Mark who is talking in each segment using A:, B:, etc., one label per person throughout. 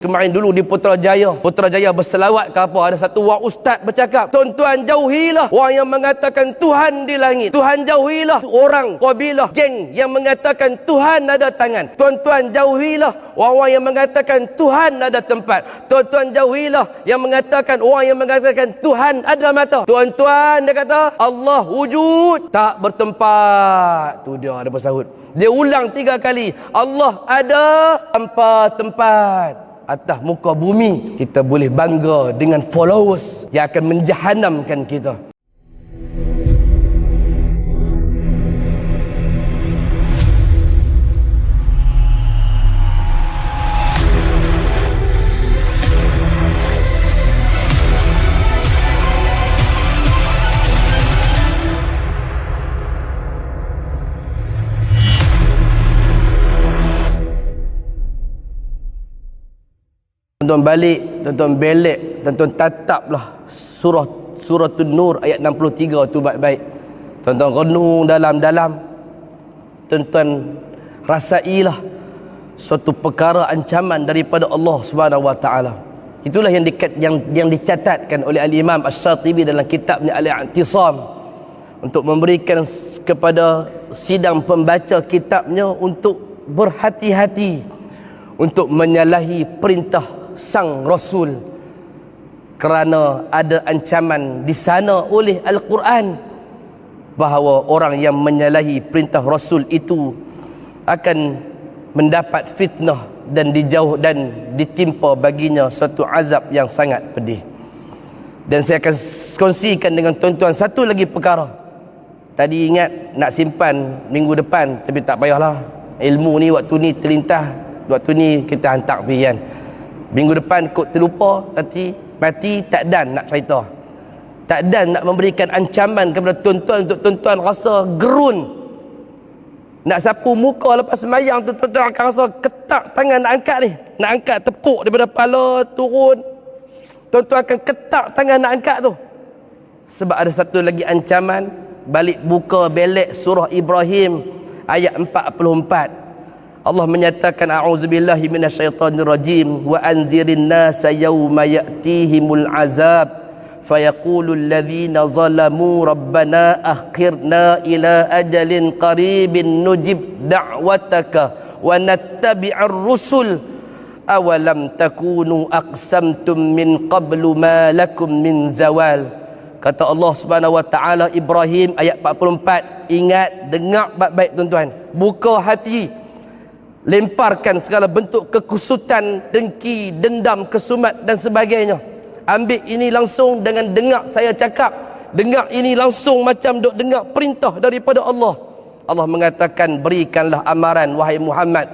A: Kemarin dulu di Putrajaya berselawat ke apa, ada satu orang ustaz bercakap, tuan-tuan jauhilah orang yang mengatakan Tuhan di langit, Tuhan jauhilah orang kabilah geng yang mengatakan Tuhan ada tangan, tuan-tuan jauhilah orang-orang yang mengatakan Tuhan ada tempat, tuan-tuan jauhilah yang mengatakan orang yang mengatakan Tuhan ada mata. Tuan-tuan, dia kata Allah wujud tak bertempat. Tu dia ada bersahut. Dia ulang 3 kali, Allah ada tanpa tempat. Atas muka bumi kita boleh bangga dengan followers yang akan menjahanamkan kita. Tuan-tuan balik, tuan-tuan belek, tuan-tuan tataplah suratul Nur ayat 63 tu baik-baik. Tuan-tuan renung dalam-dalam. Tuan-tuan rasailah suatu perkara ancaman daripada Allah Subhanahu wa taala. Itulah yang dicatatkan oleh Al-Imam Asy-Syatibi dalam kitabnya Al-I'tisam untuk memberikan kepada sidang pembaca kitabnya untuk berhati-hati untuk menyalahi perintah sang Rasul, kerana ada ancaman di sana oleh Al-Quran bahawa orang yang menyalahi perintah Rasul itu akan mendapat fitnah dan dijauh dan ditimpa baginya suatu azab yang sangat pedih. Dan saya akan kongsikan dengan tuan-tuan satu lagi perkara. Tadi ingat nak simpan minggu depan, tapi tak payahlah, ilmu ni waktu ni terlintas, waktu ni kita hantar pergi kan. Minggu depan kot terlupa, nanti mati tak dan nak cerita, tak dan nak memberikan ancaman kepada tuan-tuan untuk tuan-tuan rasa gerun nak sapu muka lepas semayang tu. Tuan-tuan akan rasa ketak tangan nak angkat ni, nak angkat tepuk daripada kepala turun, tuan-tuan akan ketak tangan nak angkat tu. Sebab ada satu lagi ancaman. Balik buka belek surah Ibrahim ayat 44, Allah menyatakan a'udzubillahi minasyaitonirrajim wa anzirin nasa yawma ya'tihimul azab fayaqulul ladzina zalamu rabbana akhirna ila ajalin qaribin nujib da'wataka wa nattabi'ar rusul awalam takunu aqsamtum min qablu ma lakum min zawal. Kata Allah Subhanahu wa taala Ibrahim ayat 44, ingat, dengar baik-baik tuan-tuan, buka hati, lemparkan segala bentuk kekusutan, dengki, dendam, kesumat dan sebagainya. Ambil ini langsung dengan dengar saya cakap, dengar ini langsung macam duk dengar perintah daripada Allah. Allah mengatakan, berikanlah amaran wahai Muhammad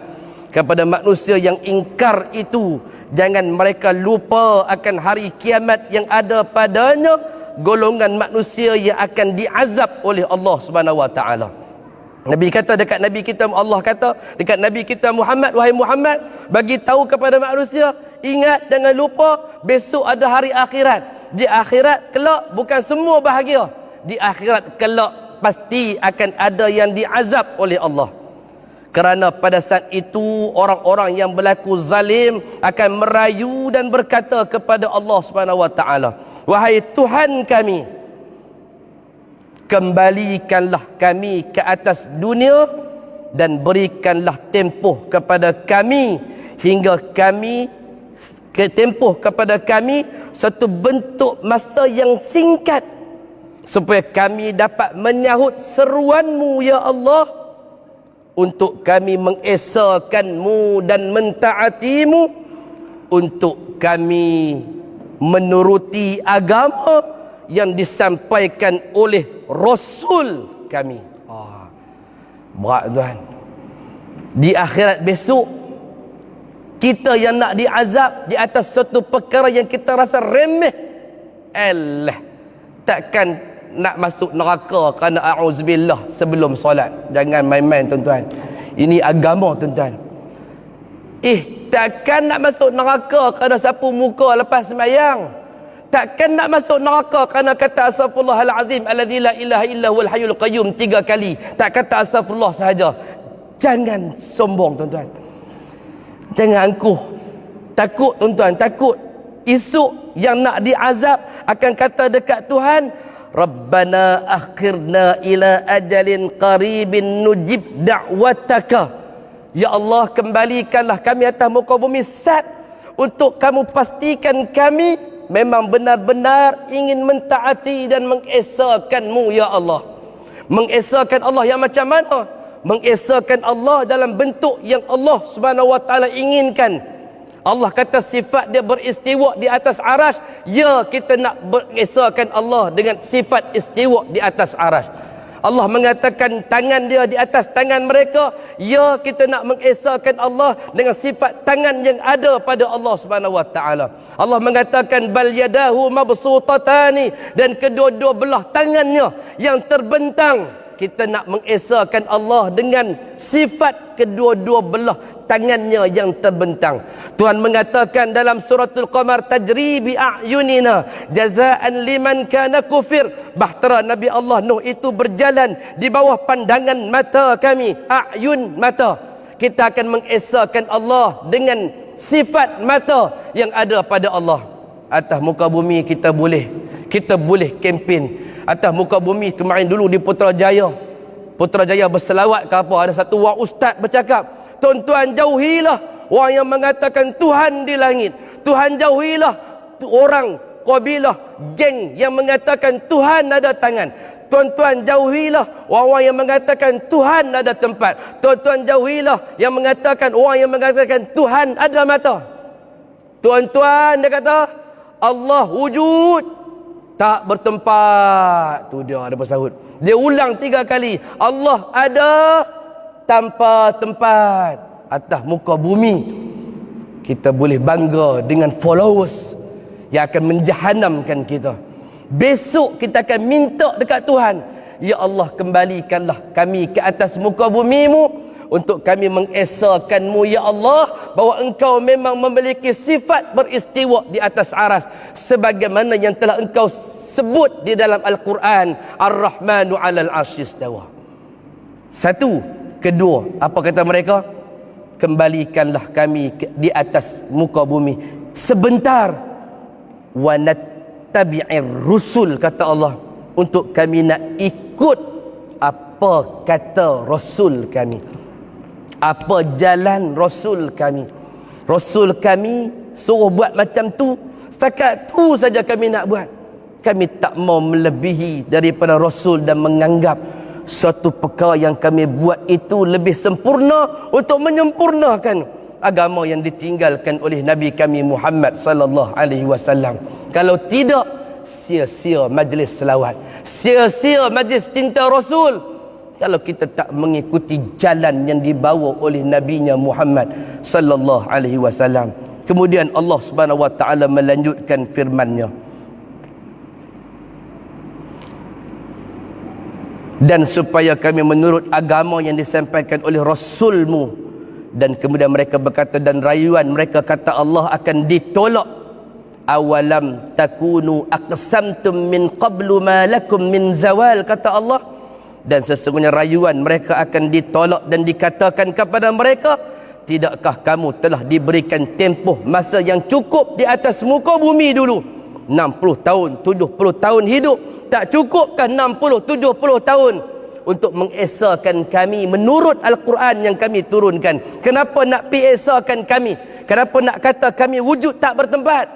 A: kepada manusia yang ingkar itu, jangan mereka lupa akan hari kiamat yang ada padanya golongan manusia yang akan diazab oleh Allah Subhanahu wa taala. Nabi kata dekat Nabi kita, Allah kata dekat Nabi kita Muhammad, wahai Muhammad, bagi tahu kepada manusia, ingat, jangan lupa besok ada hari akhirat. Di akhirat kelak bukan semua bahagia. Di akhirat kelak pasti akan ada yang diazab oleh Allah. Kerana pada saat itu orang-orang yang berlaku zalim akan merayu dan berkata kepada Allah Subhanahu wa taala, wahai Tuhan kami, kembalikanlah kami ke atas dunia dan berikanlah tempoh kepada kami hingga kami tempoh kepada kami satu bentuk masa yang singkat supaya kami dapat menyahut seruanmu ya Allah, untuk kami mengesakanmu dan mentaatimu, untuk kami menuruti agama yang disampaikan oleh Rasul kami. Berat tuan. Di akhirat besok kita yang nak diazab di atas satu perkara yang kita rasa remeh, takkan nak masuk neraka kerana a'udzubillah sebelum solat. Jangan main-main tuan-tuan, ini agama tuan-tuan. Takkan nak masuk neraka kerana sapu muka lepas sembahyang. Takkan nak masuk neraka kerana kata astaghfirullahalazim alladzi la ilaha illa huwal hayyul qayyum 3 kali. Tak kata astagfirullah sahaja. Jangan sombong tuan-tuan. Jangan angkuh. Takut tuan-tuan, takut. Esok yang nak diazab akan kata dekat Tuhan, Rabbana akhirna ila ajalin qaribin nujib da'wataka. Ya Allah, kembalikanlah kami atas muka bumi sat untuk kamu pastikan kami memang benar-benar ingin mentaati dan mengesakanmu ya Allah. Mengesakan Allah yang macam mana? Mengesakan Allah dalam bentuk yang Allah Subhanahu wa taala inginkan. Allah kata sifat dia beristiwa di atas arash. Ya, kita nak mengesakan Allah dengan sifat istiwa di atas arash. Allah mengatakan tangan dia di atas tangan mereka. Ya, kita nak mengesakan Allah dengan sifat tangan yang ada pada Allah Subhanahu wa taala. Allah mengatakan bal yadahu mabsutatani, dan kedua-dua belah tangannya yang terbentang. Kita nak mengesakan Allah dengan sifat kedua-dua belah tangannya yang terbentang. Tuhan mengatakan dalam suratul Qamar, tajri bi a'yunina jazaan liman kana kufir. Bahtera Nabi Allah Nuh itu berjalan di bawah pandangan mata kami. A'yun, mata. Kita akan mengesakan Allah dengan sifat mata yang ada pada Allah. Atas muka bumi kita boleh kempen. Atas muka bumi kemarin dulu di Putrajaya berselawat ke apa, ada satu orang ustaz bercakap, tuan-tuan jauhilah orang yang mengatakan Tuhan di langit. Tuhan jauhilah orang kabilah geng yang mengatakan Tuhan ada tangan. Tuan-tuan jauhilah orang-orang yang mengatakan Tuhan ada tempat. Tuan-tuan jauhilah yang mengatakan orang yang mengatakan Tuhan ada mata. Tuan-tuan, dia kata Allah wujud tak bertempat. Tu dia ada bersahut. Dia ulang 3 kali. Allah ada tanpa tempat. Atas muka bumi kita boleh bangga dengan followers yang akan menjahanamkan kita. Besok kita akan minta dekat Tuhan, ya Allah, kembalikanlah kami ke atas muka bumimu untuk kami mengesakanmu ya Allah, bahawa engkau memang memiliki sifat beristiwa di atas aras sebagaimana yang telah engkau sebut di dalam Al-Quran, Ar-Rahmanu 'alal 'arsy istawa. Satu, kedua, apa kata mereka? Kembalikanlah kami di atas muka bumi sebentar. Wa nattabi'ir rusul, kata Allah, untuk kami nak ikut apa kata Rasul kami, apa jalan Rasul kami. Rasul kami suruh buat macam tu, setakat tu saja kami nak buat. Kami tak mau melebihi daripada Rasul dan menganggap suatu perkara yang kami buat itu lebih sempurna untuk menyempurnakan agama yang ditinggalkan oleh Nabi kami Muhammad sallallahu alaihi wasallam. Kalau tidak, sia-sia majlis selawat, sia-sia majlis cinta Rasul kalau kita tak mengikuti jalan yang dibawa oleh nabinya Muhammad sallallahu alaihi wasallam. Kemudian Allah Subhanahu wa taala melanjutkan firman-Nya, dan supaya kami menurut agama yang disampaikan oleh Rasulmu. Dan kemudian mereka berkata, dan rayuan mereka kata Allah akan ditolak. Awalam takunu aqsamtum min qablu ma lakum min zawal, kata Allah. Dan sesungguhnya rayuan mereka akan ditolak dan dikatakan kepada mereka, tidakkah kamu telah diberikan tempoh masa yang cukup di atas muka bumi dulu? 60 tahun, 70 tahun hidup. Tak cukupkah 60, 70 tahun untuk mengesakan kami menurut Al-Quran yang kami turunkan? Kenapa nak esakan kami? Kenapa nak kata kami wujud tak bertempat?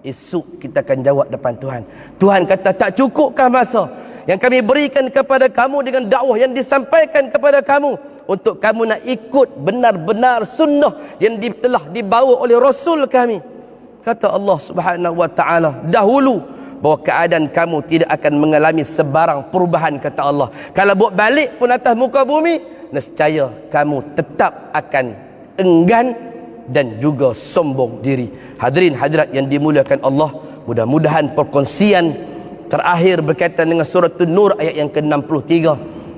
A: Esok kita akan jawab depan Tuhan. Tuhan kata, tak cukupkah masa yang kami berikan kepada kamu dengan dakwah yang disampaikan kepada kamu untuk kamu nak ikut benar-benar sunnah yang telah dibawa oleh Rasul kami? Kata Allah Subhanahu wa taala dahulu bahawa keadaan kamu tidak akan mengalami sebarang perubahan, kata Allah. Kalau buat balik pun atas muka bumi, nescaya kamu tetap akan enggan dan juga sombong diri. Hadirin hadirat yang dimuliakan Allah, mudah-mudahan perkongsian terakhir berkaitan dengan surah An-Nur ayat yang ke-63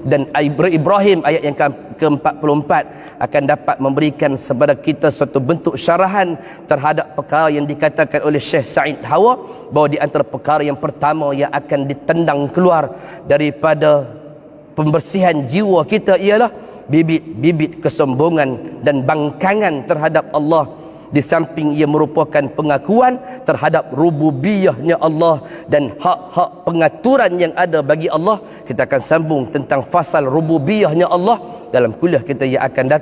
A: dan Ibrahim ayat yang ke-44 akan dapat memberikan kepada kita suatu bentuk syarahan terhadap perkara yang dikatakan oleh Syekh Said Hawa, bahawa di antara perkara yang pertama yang akan ditendang keluar daripada pembersihan jiwa kita ialah bibit-bibit kesombongan dan bangkangan terhadap Allah. Di samping ia merupakan pengakuan terhadap rububiyahnya Allah dan hak-hak pengaturan yang ada bagi Allah, kita akan sambung tentang fasal rububiyahnya Allah dalam kuliah kita yang akan datang.